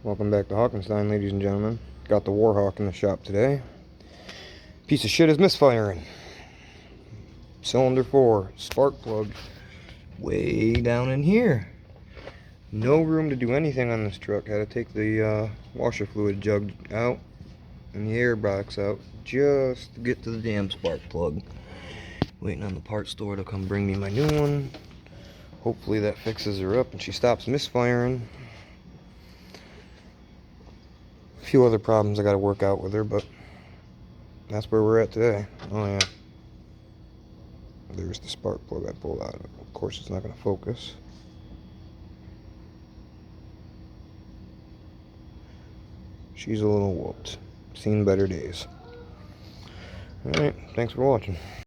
Welcome back to Hawkenstein, ladies and gentlemen. Got the Warhawk in the shop today. Piece of shit is misfiring. Cylinder 4, spark plug way down in here. No room to do anything on this truck. Had to take the washer fluid jug out and the air box out just to get to the damn spark plug. Waiting on the parts store to come bring me my new one. Hopefully that fixes her up and she stops misfiring. A few other problems I got to work out with her, but that's where we're at today. Oh yeah, there's the spark plug I pulled out. Of course it's not going to focus. She's a little whooped. Seen better days. Alright, thanks for watching.